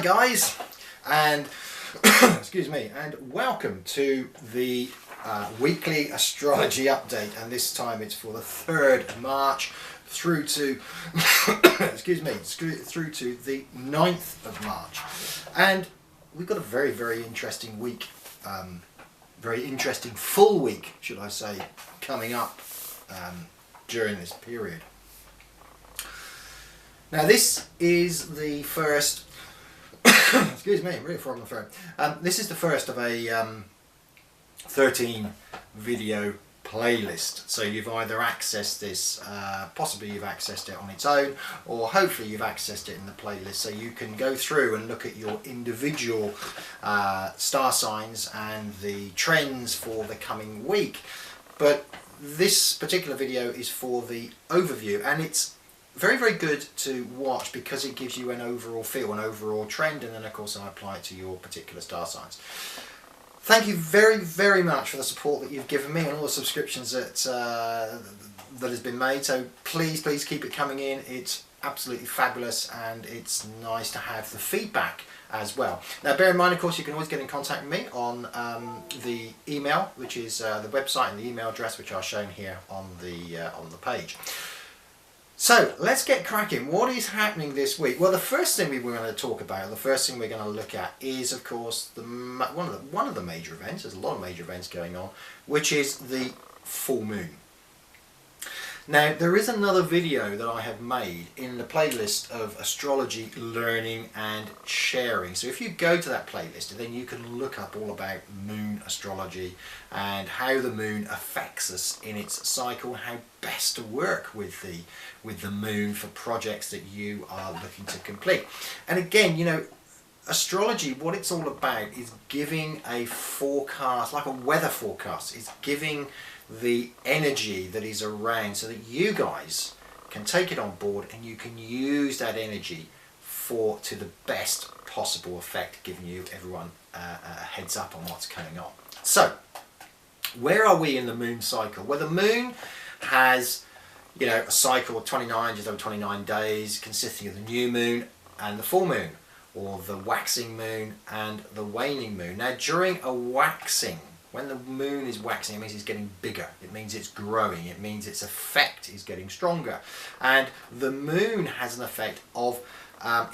guys, and excuse me, and welcome to the weekly astrology update, and this time it's for the 3rd of March through to excuse me, through to the 9th of March. And we've got a very interesting week, very interesting full week, should I say, coming up during this period. Now this is the first excuse me, I'm really frog in the throat. This is the first of a 13 video playlist. So you've either accessed this, possibly you've accessed it on its own, or hopefully you've accessed it in the playlist, so you can go through and look at your individual star signs and the trends for the coming week. But this particular video is for the overview, and it's very good to watch because it gives you an overall feel, an overall trend, and then of course I apply it to your particular star signs. Thank you very much for the support that you've given me and all the subscriptions that that has been made. So please keep it coming in. It's absolutely fabulous, and it's nice to have the feedback as well. Now bear in mind, of course, you can always get in contact with me on the email, which is the website and the email address, which are shown here on the page. So let's get cracking. What is happening this week? Well, the first thing we're going to talk about, the first thing we're going to look at is, of course, one of the major events. There's a lot of major events going on, which is the full moon. Now, there is another video that I have made in the playlist of astrology learning and sharing. So if you go to that playlist, then you can look up all about moon astrology and how the moon affects us in its cycle, how best to work with the moon for projects that you are looking to complete. And again, you know, astrology, what it's all about is giving a forecast, like a weather forecast. It's giving the energy that is around so that you guys can take it on board and you can use that energy to the best possible effect, giving you everyone a heads up on what's going on. So where are we in the moon cycle? Well, the moon has, you know, a cycle of 29, just over 29 days, consisting of the new moon and the full moon, or the waxing moon and the waning moon. Now during a waxing, when the moon is waxing, it means it's getting bigger, it means it's growing, it means its effect is getting stronger. And the moon has an effect of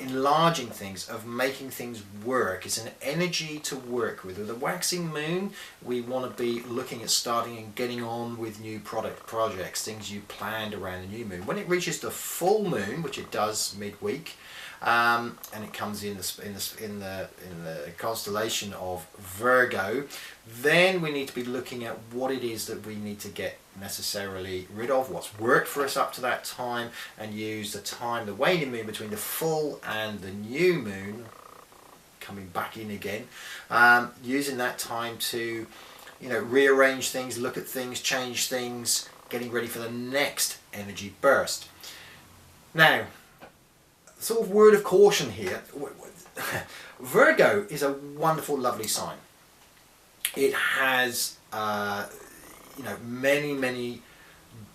enlarging things, of making things work. It's an energy to work with. With the waxing moon, we want to be looking at starting and getting on with new projects, things you planned around the new moon. When it reaches the full moon, which it does midweek, and it comes in the constellation of Virgo, then we need to be looking at what it is that we need to get necessarily rid of, what's worked for us up to that time, and use the waning moon between the full and the new moon coming back in again, using that time to, you know, rearrange things, look at things, change things, getting ready for the next energy burst. Now, sort of word of caution here, Virgo is a wonderful, lovely sign. It has you know, many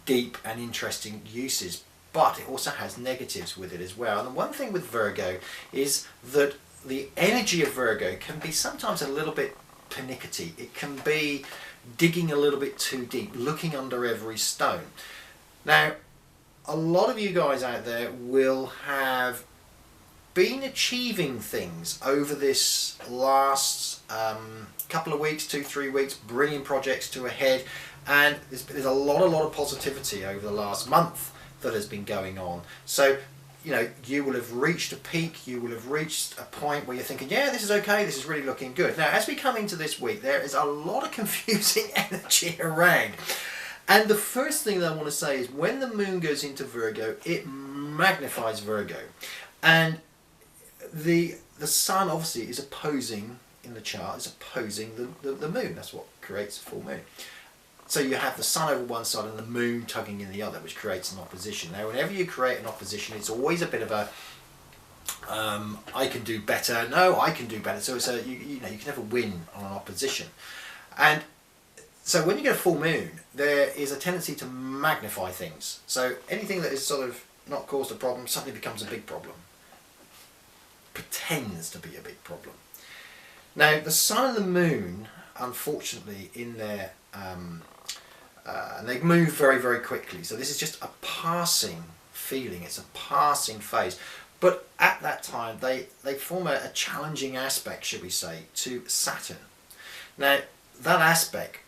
deep and interesting uses, but it also has negatives with it as well. And the one thing with Virgo is that the energy of Virgo can be sometimes a little bit pernickety. It can be digging a little bit too deep, looking under every stone. Now, a lot of you guys out there will have been achieving things over this last couple of weeks, 2-3 weeks, bringing projects to a head, and there's a lot of positivity over the last month that has been going on. So, you know, you will have reached a peak, you will have reached a point where you're thinking, yeah, this is okay, this is really looking good. Now, as we come into this week, there is a lot of confusing energy around. And the first thing that I want to say is when the moon goes into Virgo, it magnifies Virgo. And the sun obviously is opposing, in the chart, is opposing the moon. That's what creates a full moon. So you have the sun over one side and the moon tugging in the other, which creates an opposition. Now whenever you create an opposition, it's always a bit of a I can do better, no, I can do better. So it's you know, you can never win on an opposition. And so when you get a full moon, there is a tendency to magnify things. So anything that is sort of not caused a problem suddenly becomes a big problem. pretends to be a big problem. Now, the sun and the moon, unfortunately, in their and they move very, very quickly. So this is just a passing feeling. It's a passing phase. But at that time, they form a challenging aspect, should we say, to Saturn. Now, that aspect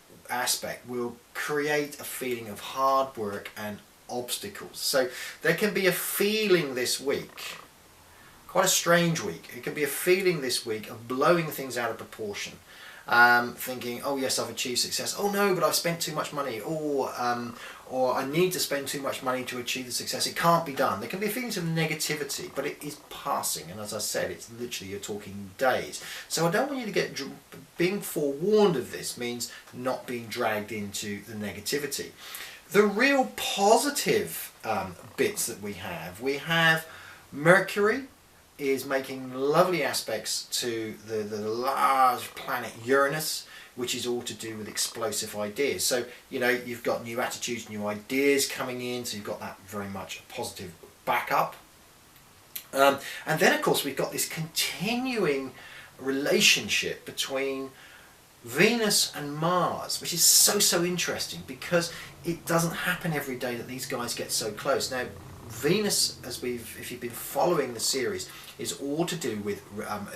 will create a feeling of hard work and obstacles. So there can be a feeling this week, quite a strange week. It can be a feeling this week of blowing things out of proportion. Thinking, oh yes, I've achieved success. Oh no, but I've spent too much money. Or I need to spend too much money to achieve the success. It can't be done. There can be feelings of negativity, but it is passing. And as I said, it's literally, you're talking days. So I don't want you to get, being forewarned of this means not being dragged into the negativity. The real positive bits that we have Mercury is making lovely aspects to the large planet Uranus, which is all to do with explosive ideas. So, you know, you've got new attitudes, new ideas coming in, so you've got that very much a positive backup. And then, of course, we've got this continuing relationship between Venus and Mars, which is so interesting because it doesn't happen every day that these guys get so close. Now, Venus, if you've been following the series, is all to do with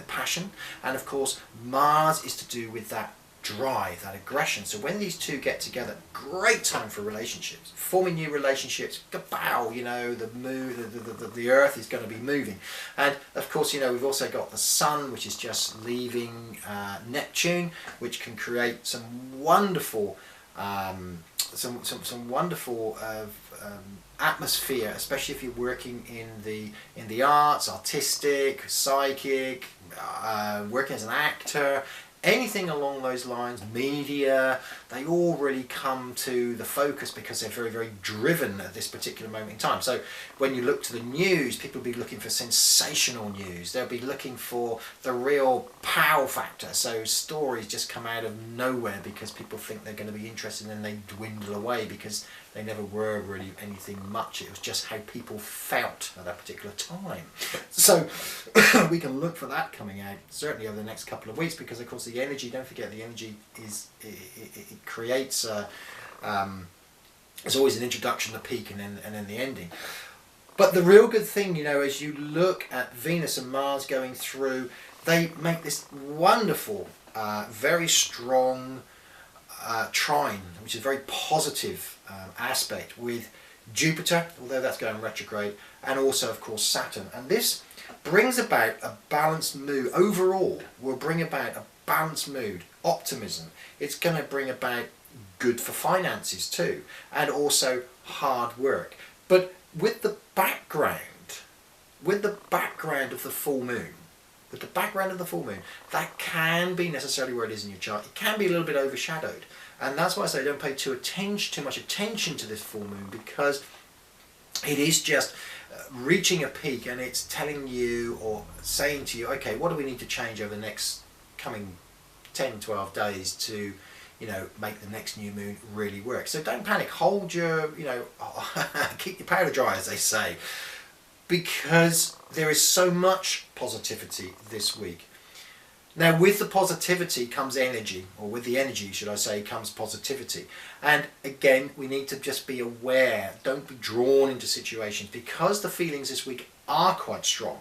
passion, and of course Mars is to do with that drive, that aggression. So when these two get together, great time for relationships, forming new relationships. Kapow, you know, the Earth is going to be moving, and of course, you know, we've also got the Sun, which is just leaving Neptune, which can create some wonderful atmosphere, especially if you're working in the arts, artistic, psychic, working as an actor, anything along those lines, media. They all really come to the focus because they're very, very driven at this particular moment in time. So when you look to the news, people will be looking for sensational news. They'll be looking for the real pow factor. So stories just come out of nowhere because people think they're going to be interested, and then they dwindle away because they never were really anything much. It was just how people felt at that particular time. So we can look for that coming out certainly over the next couple of weeks, because of course the energy, don't forget, the energy is, it creates there's always an introduction, the peak, and then the ending. But the real good thing, you know, as you look at Venus and Mars going through, they make this wonderful, very strong trine, which is a very positive aspect with Jupiter, although that's going retrograde, and also of course Saturn. And this brings about a balanced mood. Overall, will bring about a balanced mood, optimism. It's going to bring about good for finances too, and also hard work. But with the background of the full moon, that can be necessarily where it is in your chart. It can be a little bit overshadowed. And that's why I say don't pay too much attention to this full moon, because it is just reaching a peak, and it's telling you or saying to you, okay, what do we need to change over the next coming 10, 12 days to, you know, make the next new moon really work. So don't panic. Hold your, you know, keep your powder dry, as they say, because there is so much positivity this week. Now, with the positivity comes energy, or with the energy, should I say, comes positivity. And again, we need to just be aware. Don't be drawn into situations, because the feelings this week are quite strong.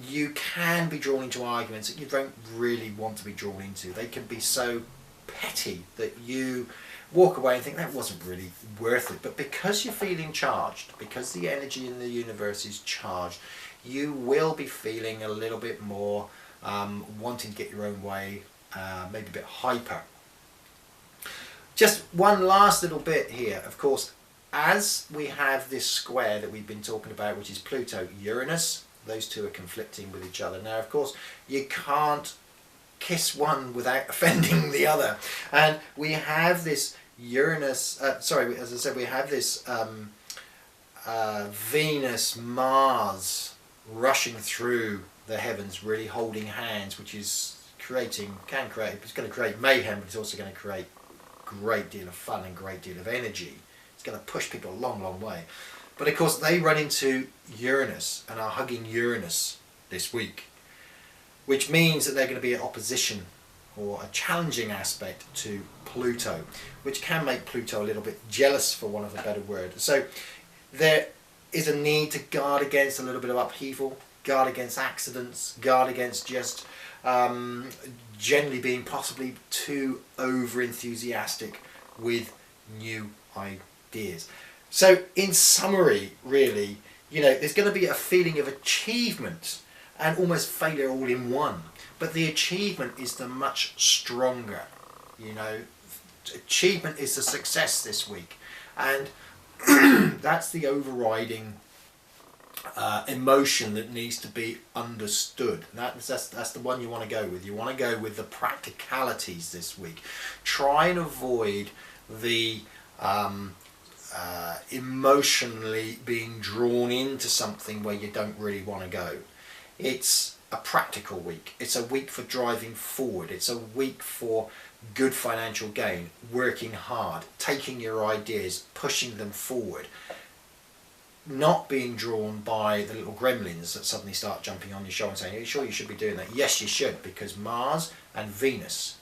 You can be drawn into arguments that you don't really want to be drawn into. They can be so petty that you walk away and think that wasn't really worth it. But because you're feeling charged, because the energy in the universe is charged, you will be feeling a little bit more wanting to get your own way, maybe a bit hyper. Just one last little bit here. Of course, as we have this square that we've been talking about, which is Pluto-Uranus, those two are conflicting with each other. Now, of course, you can't kiss one without offending the other. And we have this Uranus, as I said, we have this Venus-Mars rushing through the heavens, really holding hands, which is it's going to create mayhem, but it's also going to create a great deal of fun and great deal of energy. It's going to push people a long, long way. But of course, they run into Uranus and are hugging Uranus this week, which means that they're going to be in opposition or a challenging aspect to Pluto, which can make Pluto a little bit jealous, for want of a better word. So there is a need to guard against a little bit of upheaval, guard against accidents, guard against just generally being possibly too over enthusiastic with new ideas. So in summary, really, you know, there's going to be a feeling of achievement and almost failure all in one, but the achievement is the much stronger. You know, achievement is the success this week, and that's the overriding emotion that needs to be understood. That's the one you want to go with. You want to go with the practicalities this week. Try and avoid the emotionally being drawn into something where you don't really want to go. It's a practical week. It's a week for driving forward. It's a week for good financial gain, working hard, taking your ideas, pushing them forward, not being drawn by the little gremlins that suddenly start jumping on your shoulder and saying, are you sure you should be doing that? Yes, you should, because Mars and Venus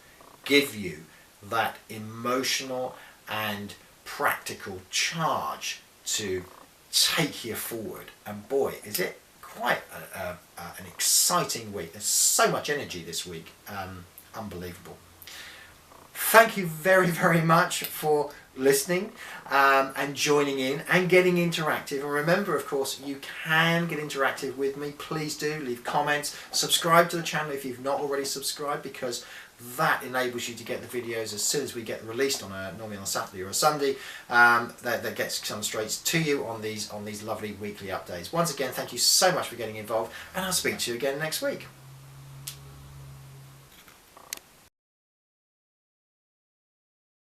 give you that emotional and practical charge to take you forward. And boy, is it quite an exciting week. There's so much energy this week. Unbelievable. Thank you very, very much for listening and joining in and getting interactive. And remember, of course, you can get interactive with me. Please do leave comments, subscribe to the channel if you've not already subscribed, because that enables you to get the videos as soon as we get released on normally on a Saturday or a Sunday. That gets some straight to you on these lovely weekly updates. Once again, thank you so much for getting involved, and I'll speak to you again next week.